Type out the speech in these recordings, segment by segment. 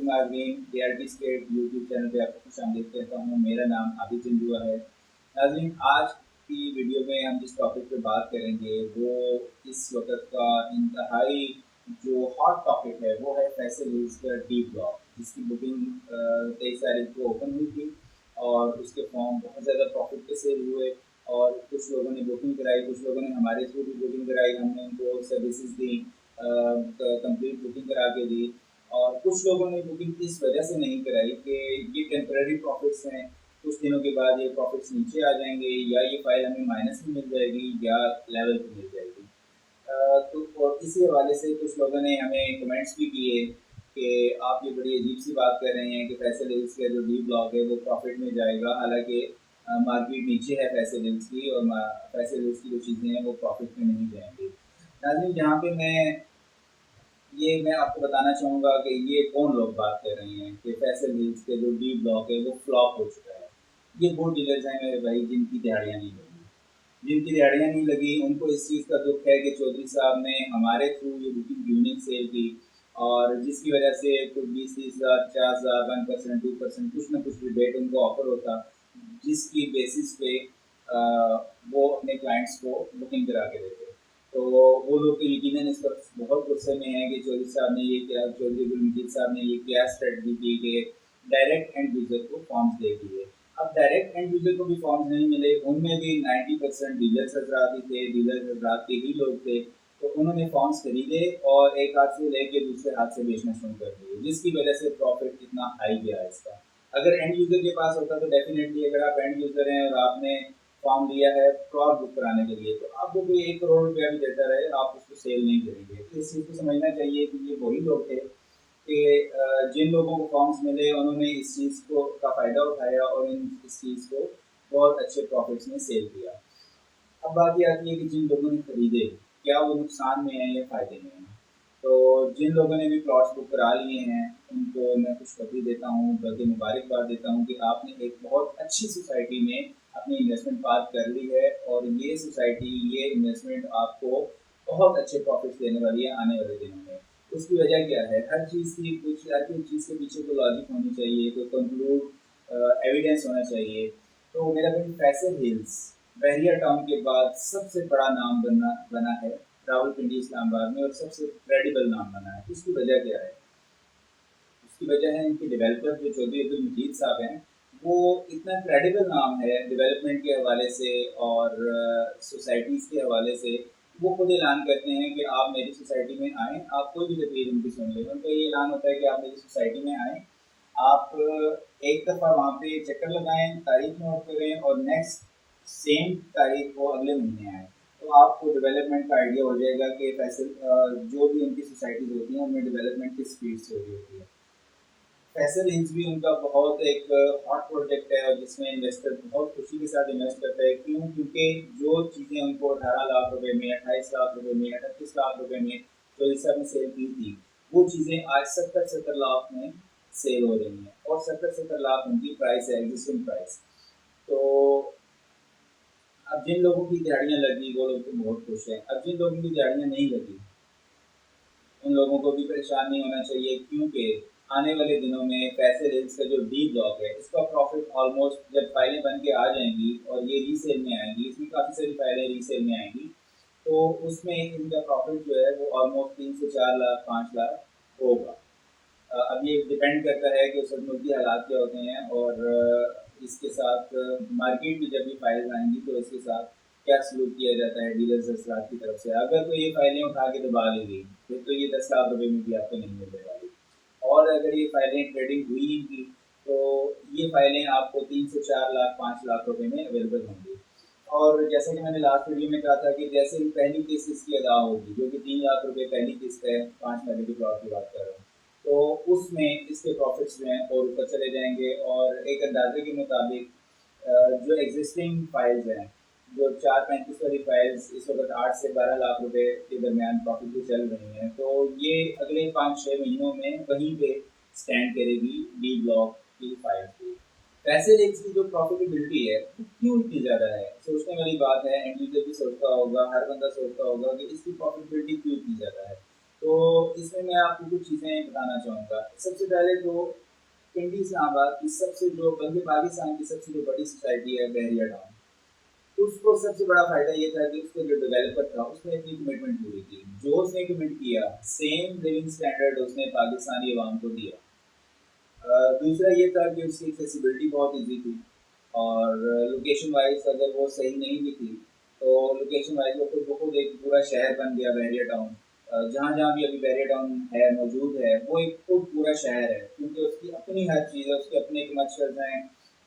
नाज़रीन, DRT state YouTube channel पे आपको खुशामदीद कहता हूँ। मेरा नाम आबिद जंजुआ है। नाज़रीन, आज की वीडियो में हम जिस टॉपिक पे बात करेंगे वो इस वक्त का इंतहाई जो हॉट टॉपिक है वो है फैसल हिल्स का डी ब्लॉक, जिसकी बुकिंग 23 तारीख को ओपन हुई थी और उसके फॉर्म बहुत ज़्यादा प्रॉफिट पे सेल हुए और कुछ लोगों ने बुकिंग कराई, कुछ लोगों ने हमारे थ्रू भी बुकिंग कराई, हमने उनको सर्विसेज दी, कंप्लीट बुकिंग करा के दी। और कुछ लोगों ने बुकिंग इस वजह से नहीं कराई कि ये टेम्पररी प्रॉफिट्स हैं, कुछ दिनों के बाद ये प्रॉफिट्स नीचे आ जाएंगे या ये फाइल हमें माइनस में मिल जाएगी या लेवल पे मिल जाएगी। तो और इसी हवाले से कुछ लोगों ने हमें कमेंट्स भी किए कि आप ये बड़ी अजीब सी बात कर रहे हैं कि फैसल हिल्स का जो डी ब्लॉक है वो प्रॉफिट में जाएगा, हालांकि मार्केट नीचे है फैसल हिल्स की और फैसल हिल्स की जो चीज़ें हैं वो प्रॉफिट में नहीं जाएंगी। नाज़रीन, जहाँ पे मैं आपको बताना चाहूँगा कि ये कौन लोग बात कर रहे हैं कि फैसल हिल्स के जो डी ब्लॉक है वो फ्लॉप हो चुका है। ये वो डीलर्स हैं मेरे भाई जिनकी दिहाड़ियाँ नहीं लगी, जिनकी दिहाड़ियाँ नहीं लगी उनको इस चीज़ का दुख है कि चौधरी साहब ने हमारे थ्रू ये बुकिंग यूनिक सेल की और जिसकी वजह से कुछ 20-30 हज़ार 50,000 1% 2% कुछ ना कुछ रिबेट उनको ऑफर होता, जिसकी बेसिस पे वो अपने क्लाइंट्स को बुकिंग करा के देते। तो वो लोग तो यकीनन इस पर बहुत गुस्से में हैं कि चौधरी साहब ने ये क्या, चौधरी गुलमजीद साहब ने ये क्या स्ट्रेटजी की कि डायरेक्ट एंड यूज़र को फॉर्म्स दे दिए। अब डायरेक्ट एंड यूज़र को भी फॉर्म्स नहीं मिले, उनमें भी 90% डीलर्स हजरात ही थे, डीलर्स हजरात के ही लोग थे। तो उन्होंने फॉर्म्स खरीदे और एक हाथ से लेके दूसरे हाथ से बेचना शुरू कर दिए, जिसकी वजह से प्रॉफिट इतना हाई गया इसका। अगर एंड यूज़र के पास होता तो डेफिनेटली, अगर आप एंड यूज़र हैं और आपने फॉर्म लिया है क्रॉस बुक कराने के लिए, तो आपको कोई 1 करोड़ रुपया भी देता रहे, आप उसको सेल नहीं करेंगे। तो इस चीज़ को समझना चाहिए कि ये वही लोग थे कि जिन लोगों को फॉर्म्स मिले उन्होंने इस चीज़ को का फ़ायदा उठाया और इस चीज़ को बहुत अच्छे प्रॉफिट्स में सेल किया। अब बात ये आती है कि जिन लोगों ने खरीदे, क्या वो नुकसान में है या फ़ायदे में है? तो जिन लोगों ने भी प्लॉट्स बुक करा लिए हैं, उनको मैं खुशखबरी देता हूँ, बल्कि मुबारकबाद देता हूँ कि आपने एक बहुत अच्छी सोसाइटी में अपनी इन्वेस्टमेंट पार्क कर ली है और ये सोसाइटी, ये इन्वेस्टमेंट आपको बहुत अच्छे प्रॉफिट्स देने वाली है आने वाले दिनों में। उसकी वजह क्या है? हर चीज़ के पीछे कोई लॉजिक होनी चाहिए, कोई कंक्लूड एविडेंस होना चाहिए। तो मेरा भाई फैसल हिल्स बहरिया टाउन के बाद सबसे बड़ा नाम बना है रावलपिंडी इस्लामाबाद में और सबसे क्रेडिबल नाम बना है। उसकी वजह क्या है? उसकी वजह है इनके डेवलपर जो चौधरी अब्दुल मजीद साहब हैं, वो इतना क्रेडिबल नाम है डेवलपमेंट के हवाले से और सोसाइटीज़ के हवाले से। वो खुद ऐलान करते हैं कि आप मेरी सोसाइटी में आएँ, आप कोई भी तकरीर उनकी सुन लें। उनका ये ऐलान होता है कि आप मेरी सोसाइटी में आएँ, आप एक दफ़ा वहाँ पे चक्कर लगाएँ, तारीख नोट करें और नेक्स्ट सेम तारीख को अगले महीने आएँ। तो आपको डेवलपमेंट का आइडिया हो जाएगा कि फैसल जो भी उनकी सोसाइटीज़ होती हैं उनमें डेवलपमेंट किस स्पीड से हो रही होती है। फैसल हिल्स भी उनका बहुत एक हॉट प्रोजेक्ट है और जिसमें इन्वेस्टर बहुत खुशी के साथ इन्वेस्ट करता है। क्यों? क्योंकि जो चीज़ें उनको 18 लाख रुपए में, 28 लाख रुपए में, 38 लाख रुपए में जो इस ने सेल की थी, वो चीज़ें आज 70-70 लाख में सेल हो रही हैं और 70-70 लाख उनकी प्राइस है, एग्जिस्टिंग प्राइस। तो अब जिन लोगों की दिहाड़ियाँ लगी वो लोग तो बहुत खुश हैं। अब जिन लोगों की दिहाड़ियाँ नहीं लगी उन लोगों को भी परेशान नहीं होना चाहिए, क्योंकि आने वाले दिनों में फैसल हिल्स का जो डी ब्लॉक है इसका प्रॉफिट ऑलमोस्ट जब फाइलें बन के आ जाएंगी और ये रीसेल में आएंगी, इसमें काफ़ी सारी फाइलें रीसेल में आएंगी, तो उसमें इनका प्रॉफिट जो है वो ऑलमोस्ट 3 से 4 लाख 5 लाख होगा। अब ये डिपेंड करता है कि उस वक्त मुल्की हालात क्या होते हैं और इसके साथ मार्केट में जब भी फाइल आएंगी तो इसके साथ क्या सलूक किया जाता है डीलर्स हजरात की तरफ से। अगर तो ये फाइलें उठा के दबा ली गई फिर तो ये 10 लाख रुपए में भी आपको नहीं मिलने वाली, और अगर ये फाइलें ट्रेडिंग हुई इनकी तो ये फाइलें आपको 3 से 4 लाख 5 लाख रुपए में अवेलेबल होंगी। और जैसा कि मैंने लास्ट वीडियो में कहा था कि जैसे ही पहली किस्त इसकी अदा होगी, जो कि 3 लाख रुपए पहली किस्त है, 5 महीने की प्लॉट की बात कर रहा हूँ, तो उसमें इसके प्रॉफिट्स जो हैं और ऊपर चले जाएंगे। और एक अंदाजे के मुताबिक जो एग्जिस्टिंग फाइल्स हैं, जो 435 वाली फाइल्स इस वक्त 8 से 12 लाख रुपए के दरमियान प्रॉफिट भी चल रही हैं, तो ये अगले 5-6 महीनों में वहीं पे स्टैंड करेगी डी ब्लॉक की फाइल्स की। फैसल हिल्स की जो प्रॉफिटेबिलिटी है वो क्यों इतनी ज़्यादा है, सोचने वाली बात है। एंड यूजर भी सोचता होगा, हर बंदा सोचता होगा कि इसकी प्रॉफिटेबिलिटी क्यों इतनी ज़्यादा है। तो इसमें मैं आपको कुछ चीज़ें बताना चाहूँगा। सबसे पहले तो पिंडी इस्लामाबाद की सबसे जो बल्कि पाकिस्तान की सबसे जो बड़ी सोसाइटी है बहरिया टाउन, उसको सबसे बड़ा फ़ायदा ये था कि उसका जो डेवलपर था उसने अपनी कमिटमेंट पूरी की। जो उसने कमिट किया सेम लिविंग स्टैंडर्ड उसने पाकिस्तानी अवाम को दिया। दूसरा ये था कि उसकी एक्सेसिबिलिटी बहुत ईजी थी और लोकेशन वाइज अगर वो सही नहीं भी थी तो लोकेशन वाइज वो खुद ब खुद एक पूरा शहर बन गया बहरिया टाउन। जहाँ जहाँ भी अभी बहरिया टाउन है मौजूद है वो एक खुद पूरा शहर है, क्योंकि उसकी अपनी हर चीज़ है, उसके अपने कमर्शल्स हैं,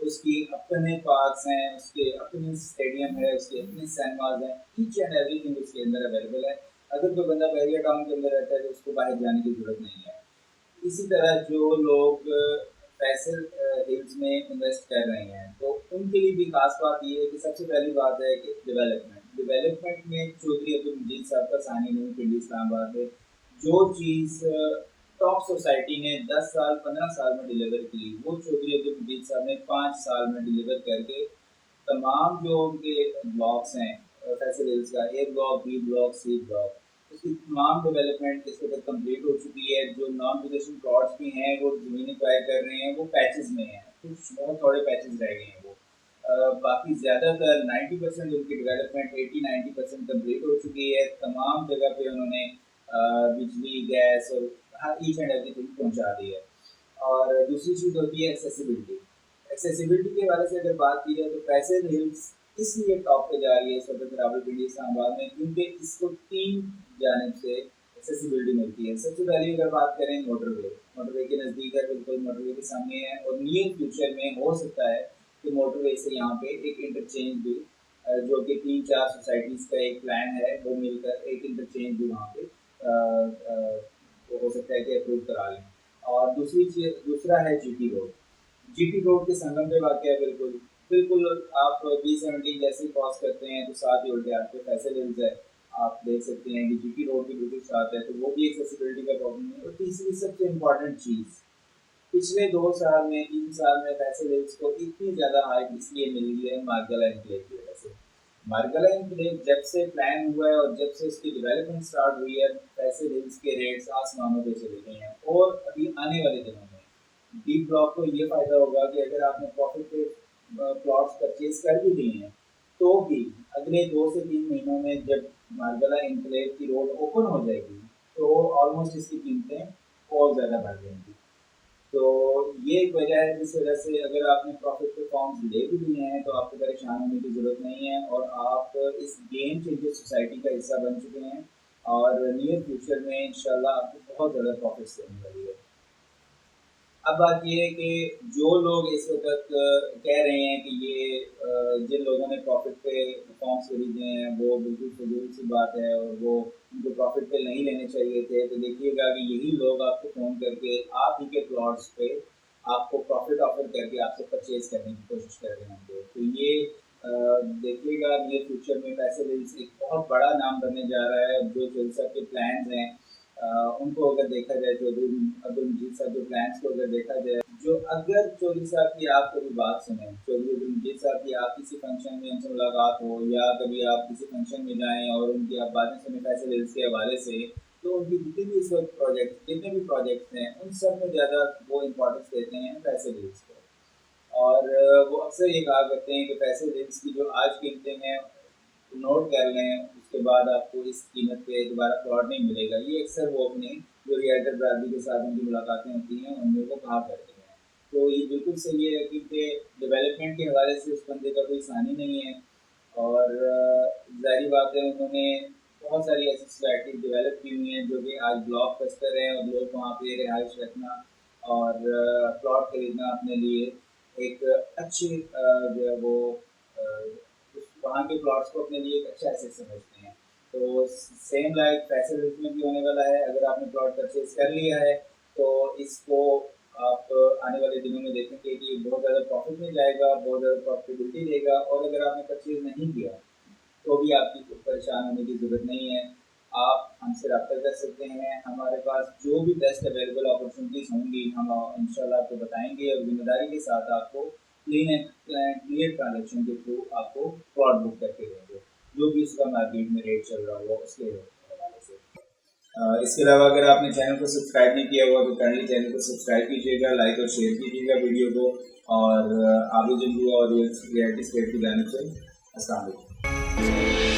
उसकी अपने पार्क्स हैं, उसके अपने स्टेडियम है, उसके अपने सिनेमाज हैं, ईच एंड एवरीथिंग उसके अंदर अवेलेबल है। अगर कोई बंदा बहरिया टाउन के अंदर रहता है तो उसको बाहर जाने की ज़रूरत नहीं है। इसी तरह जो लोग फैसल हिल्स में इन्वेस्ट कर रहे हैं तो उनके लिए भी खास बात ये है कि सबसे पहली बात है कि डेवलपमेंट में चौधरी अब्दुल मजीद साहब का सानी नहीं पिंडी इस्लामाबाद है। जो चीज़ टॉप सोसाइटी ने 10 साल 15 साल में डिलीवर की वो चौधरी अब्दुल मजीद साहब ने 5 साल में डिलीवर करके तमाम जो उनके ब्लॉक्स हैं फैसल हिल्स का A block B block C block उसकी तमाम डेवलपमेंट इस वक्त कंप्लीट हो चुकी है। जो नॉन पोजेशन प्लॉट्स भी हैं वो ज़मीन एक्वायर कर रहे हैं, वो पैचेस में हैं, कुछ बहुत थोड़े पैचेस रह गए हैं वो। बाकी ज़्यादातर 90% उनकी डेवलपमेंट 80-90% कंप्लीट हो चुकी है। तमाम जगह पे उन्होंने बिजली गैस और हर ईच एंड एवरीथिंग पहुँचा दी है। और दूसरी चीज़ होती है एक्सेसिबिलिटी। एक्सेसिबिलिटी के बारे से अगर बात की जाए तो फैसल हिल्स इसलिए टॉप पे जा रही है इस वक्त रावलपिंडी इस्लामाबाद में क्योंकि इसको 3 जानिब से एक्सेसिबिलिटी मिलती है। सबसे पहले अगर बात करें मोटरवे के नज़दीक है, बिल्कुल मोटरवे के सामने है और नियर फ्यूचर में हो सकता है कि मोटरवे से यहाँ पे एक इंटरचेंज भी जो कि 3-4 सोसाइटीज़ का एक प्लान है वो मिलकर एक इंटरचेंज भी वहाँ पे वो हो सकता है कि अप्रूव करा लें। और दूसरा है जीटी रोड के संगम पे वाक़ है। बिल्कुल बिल्कुल आप B17 जैसे ही क्रॉस करते हैं तो साथ ही उल्टे हाथ पे फैसल हिल्स है। आप देख सकते हैं कि जीटी रोड भी बिल्कुल साथ है, तो वो भी एक्सेसिबिलिटी का प्रॉब्लम है। और तीसरी सबसे इम्पोर्टेंट चीज़, पिछले 2 साल में 3 साल में फैसल हिल्स को इतनी ज़्यादा हाइप इसलिए मिल गई है मार्गला एनक्लेव की वजह से। मार्गला एनक्लेव जब से प्लान हुआ है और जब से उसकी डेवलपमेंट स्टार्ट हुई है फैसल हिल्स के रेट्स आसमानों पे चले गए हैं। और अभी आने वाले दिनों में डी ब्लॉक को ये फ़ायदा होगा कि अगर आपने प्रॉफिट पे प्लॉट्स परचेज कर भी दिए हैं तो भी अगले 2 से 3 महीनों में जब मार्गला एनक्लेव की रोड ओपन हो जाएगी तो ऑलमोस्ट इसकी कीमतें और ज़्यादा बढ़ जाएंगी। तो ये एक वजह है जिस वजह से अगर आपने प्रॉफिट पे फॉर्म्स ले भी लिए हैं तो आपको परेशान होने की ज़रूरत नहीं है और आप इस गेम चेंजर सोसाइटी का हिस्सा बन चुके हैं और नियर फ्यूचर में इंशाल्लाह आपको बहुत ज़्यादा प्रॉफिट्स देने वाली है। अब बात ये है कि जो लोग इस वक़्त कह रहे हैं कि ये जिन लोगों ने प्रॉफ़िट पे फॉर्म्स खरीदे हैं वो बिल्कुल फ़िज़ूल सी बात है और वो उनको प्रॉफ़िट पे नहीं लेने चाहिए थे, तो देखिएगा कि यही लोग आपको फ़ोन करके आप ही के प्लॉट्स पे आपको प्रॉफ़िट ऑफ़र करके आपसे परचेज़ करने की कोशिश कर रहे होंगे। तो ये देखिएगा नियर फ्यूचर में फैसल हिल्स एक बहुत बड़ा नाम बनने जा रहा है। जो चौधरी साहब के प्लान्स हैं उनको अगर देखा जाए चौधरी अब्दुल मजीद साहब के प्लान्स को अगर देखा जाए, जो अगर चौधरी साहब की आप कभी बात सुने, चौधरी अब्दुल मजीद साहब की आप किसी फंक्शन में उनसे मुलाकात हो या कभी आप किसी फंक्शन में जाएँ और उनकी आप बातें सुने फैसल हिल्स के हवाले से, तो उनकी जितने भी इस वक्त जितने भी प्रोजेक्ट्स हैं उन सब में ज़्यादा वो इम्पोर्टेंस देते हैं फैसल हिल्स को। और वो अक्सर ये कहा करते हैं कि फैसल हिल्स की जो आज कीमतें हैं नोट कर लें, उसके बाद आपको इस कीमत पे दोबारा प्लॉट नहीं मिलेगा। ये अक्सर वो अपने जो रियल्टर बरादरी के साथ उनकी मुलाकातें होती हैं उनमें वो कहा करते हैं। तो ये बिल्कुल सही है क्योंकि डेवलपमेंट के हवाले से उस बंदे का कोई सानी नहीं है। और ज़ाहिर बात है उन्होंने बहुत सारी ऐसी सोसाइटी डेवलप की हुई हैं जो कि आज ब्लॉक बस्टर हैं और लोग वहाँ पे रिहाइश रखना और प्लॉट खरीदना अपने लिए एक अच्छी जो है वो अ, वहाँ के प्लॉट्स को अपने लिए एक अच्छा एसेट समझते हैं। तो सेम लाइक फैसल हिल्स में भी होने वाला है। अगर आपने प्लॉट परचेज कर लिया है तो इसको आप आने वाले दिनों में देखेंगे कि बहुत ज़्यादा प्रॉफिट में जाएगा, बहुत ज़्यादा प्रॉफिटेबिलिटी देगा। और अगर आपने परचेज नहीं किया तो भी आपकी कुछ परेशान होने की ज़रूरत नहीं है। आप हमसे रब्ता कर सकते हैं। हमारे पास जो भी बेस्ट अवेलेबल अपॉर्चुनिटीज़ होंगी हम इंशाल्लाह आपको बताएँगे और ज़िम्मेदारी के साथ आपको क्लीन एंड क्लियर ट्रांज़ैक्शन के थ्रू आपको प्लॉट बुक करके देंगे, जो भी उसका मार्केट में रेट चल रहा होगा उसके हवाले से। इसके अलावा अगर आपने चैनल को सब्सक्राइब नहीं किया हुआ तो काइंडली चैनल को सब्सक्राइब कीजिएगा, लाइक और शेयर कीजिएगा वीडियो को। और आबिद जंजुआ और रियलिटी स्केट की जानिब से अस्सलाम वालेकुम।